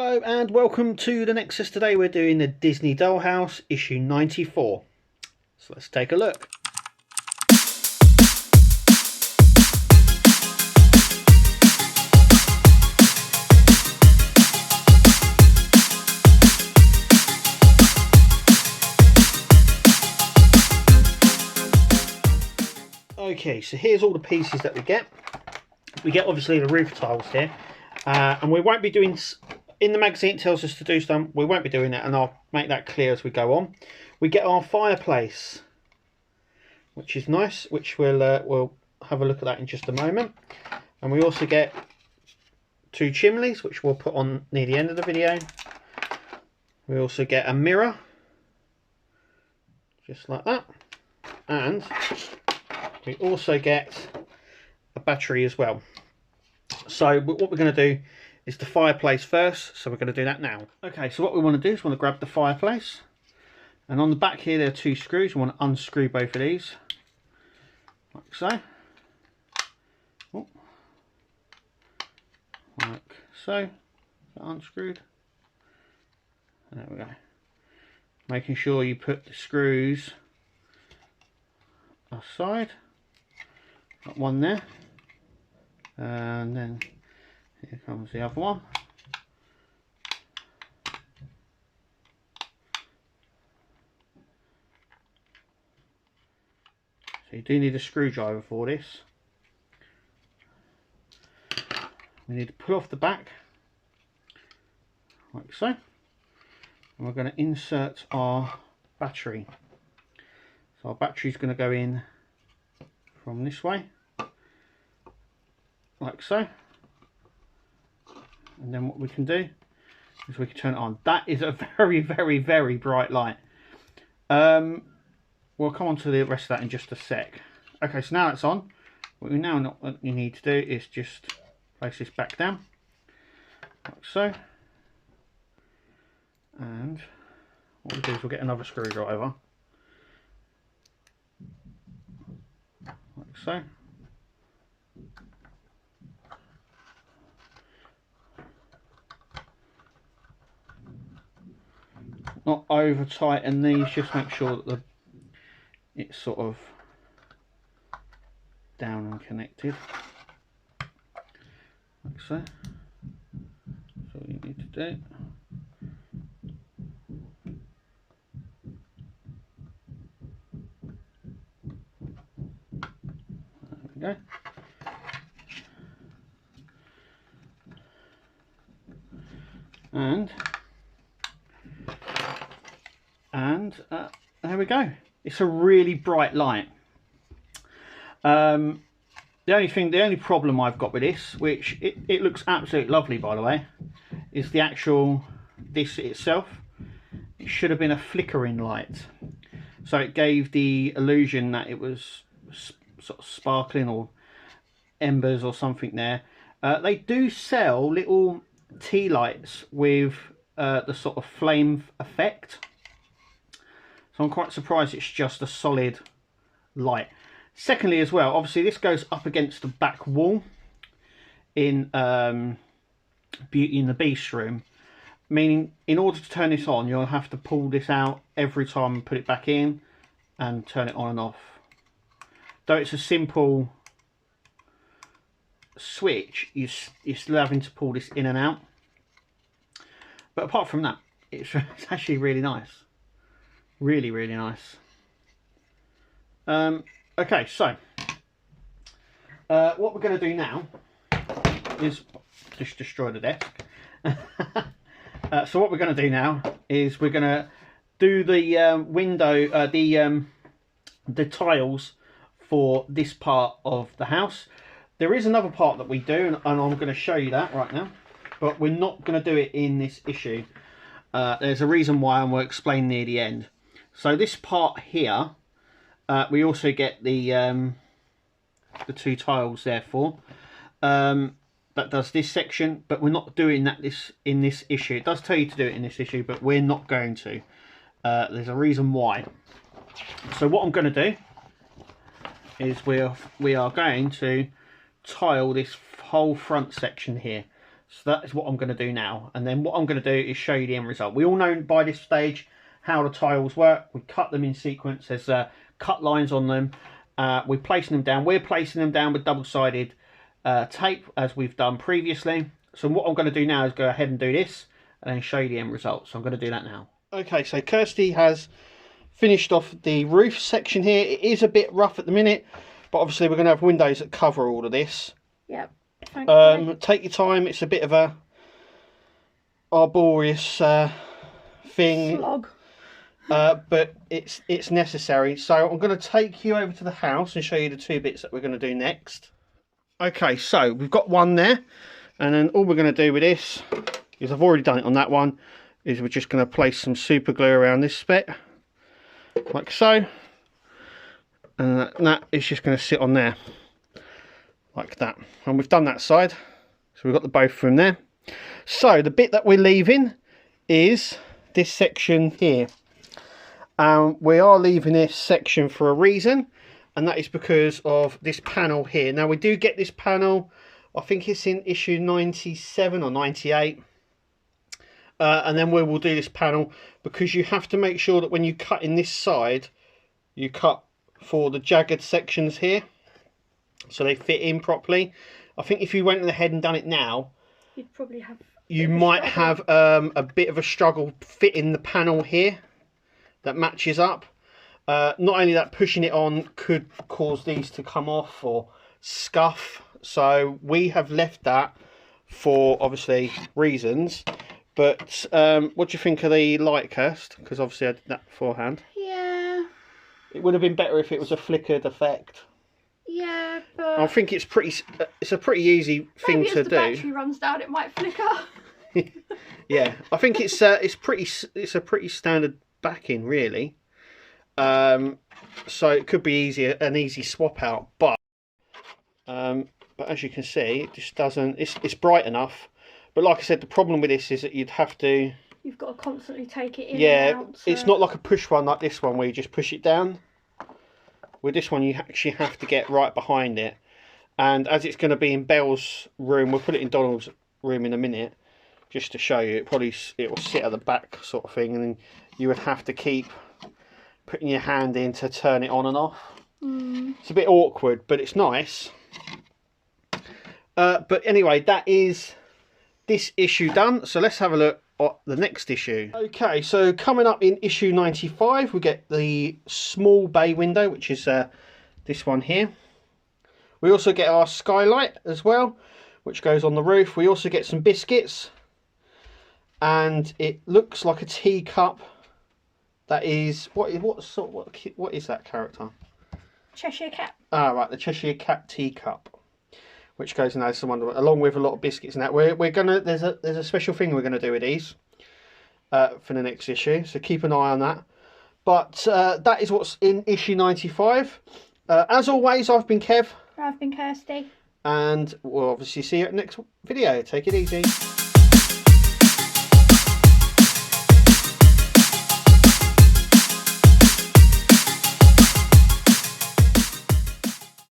Hello and welcome to the Nexus. Today we're doing the Disney Dollhouse issue 94. So let's take a look. Okay, so here's all the pieces that we get. We get obviously the roof tiles here, and we won't be doing... In the magazine it tells us to do some, we won't be doing that, and I'll make that clear as we go on. We get our fireplace, which is nice, which we'll have a look at that in just a moment. And we also get two chimneys, which we'll put on near the end of the video. We also get a mirror, just like that. And we also get a battery as well. So what we're going to do is the fireplace first, so we're going to do that now. Okay, so what we want to do is we want to grab the fireplace, and on the back here there are two screws. We want to unscrew both of these, like so. Oh. Like so. Unscrewed. There we go. Making sure you put the screws aside. Got one there, and then here comes the other one. So you do need a screwdriver for this. We need to pull off the back, like so. And we're going to insert our battery. So our battery is going to go in from this way, like so. And then what we can do is we can turn it on. That is a very, very, very bright light. We'll come on to the rest of that in just a sec. Okay, so now it's on. What you need to do is just place this back down, like so. And what we'll do is we'll get another screwdriver, like so. Not over tighten these, just make sure that it's sort of down and connected, like so. That's all you need to do. There we go. There we go. It's a really bright light. The only problem I've got with this, which it looks absolutely lovely by the way, is the actual this itself. It should have been a flickering light, so it gave the illusion that it was sort of sparkling or embers or something there. They do sell little tea lights with the sort of flame effect. So I'm quite surprised it's just a solid light. Secondly as well, obviously this goes up against the back wall in Beauty and the Beast room, meaning in order to turn this on you'll have to pull this out every time and put it back in and turn it on and off. Though it's a simple switch, you're still having to pull this in and out. But apart from that, it's actually really nice. Really, really nice. Okay, so what we're going to do now is just destroy the desk. So what we're going to do now is we're going to do the window, the tiles for this part of the house. There is another part that we do, and I'm going to show you that right now, but we're not going to do it in this issue. There's a reason why, and we'll explain near the end. So this part here, we also get the two tiles therefore. That does this section, but we're not doing that in this issue. It does tell you to do it in this issue, but we're not going to. There's a reason why. So what I'm going to do is we are going to tile this whole front section here. So that is what I'm going to do now. And then what I'm going to do is show you the end result. We all know by this stage how the tiles work. We cut them in sequence. There's cut lines on them. We're placing them down. We're placing them down with double-sided tape, as we've done previously. So what I'm going to do now is go ahead and do this and then show you the end result. So I'm going to do that now. Okay, so Kirsty has finished off the roof section here. It is a bit rough at the minute, but obviously we're going to have windows that cover all of this. Yep. Take your time. It's a bit of a arduous thing. Slog. But it's necessary. So I'm going to take you over to the house and show you the two bits that we're going to do next. Okay, so we've got one there, and then all we're going to do with this is, I've already done it on that one, is we're just going to place some super glue around this bit, like so, and that is just going to sit on there, like that. And we've done that side, so we've got the both from there. So the bit that we're leaving is this section here. We are leaving this section for a reason, and that is because of this panel here. Now we do get this panel, I think it's in issue 97 or 98, and then we will do this panel because you have to make sure that when you cut in this side, you cut for the jagged sections here so they fit in properly. I think if you went ahead and done it now, you'd probably have you might have a bit of a struggle fitting the panel here that matches up. Not only that, pushing it on could cause these to come off or scuff. So we have left that for obviously reasons. But what do you think of the light, Kirst? Because obviously I did that beforehand. Yeah. It would have been better if it was a flickered effect. Yeah, but I think it's a pretty easy thing to do. Maybe as the battery runs down, it might flicker. Yeah, I think it's a pretty standard backing, really. So it could be an easy swap out, but as you can see, it just doesn't. It's bright enough, but like I said, the problem with this is that you'd have to. You've got to constantly take it in. Yeah, and out, so. It's not like a push one like this one where you just push it down. With this one, you actually have to get right behind it, and as it's going to be in Belle's room, we'll put it in Donald's room in a minute, just to show you. It will sit at the back, sort of thing, and then you would have to keep putting your hand in to turn it on and off. It's a bit awkward, but it's nice. But anyway, that is this issue done. So let's have a look at the next issue. Okay, so coming up in issue 95, we get the small bay window, which is this one here. We also get our skylight as well, which goes on the roof. We also get some biscuits, and it looks like a teacup. That is what is that character? Cheshire Cat. Ah, right, the Cheshire Cat teacup, which goes in there, along with a lot of biscuits and that. We're gonna there's a special thing we're gonna do with these for the next issue, so keep an eye on that. But that is what's in issue 95. As always, I've been Kev. I've been Kirsty. And we'll obviously see you at the next video. Take it easy.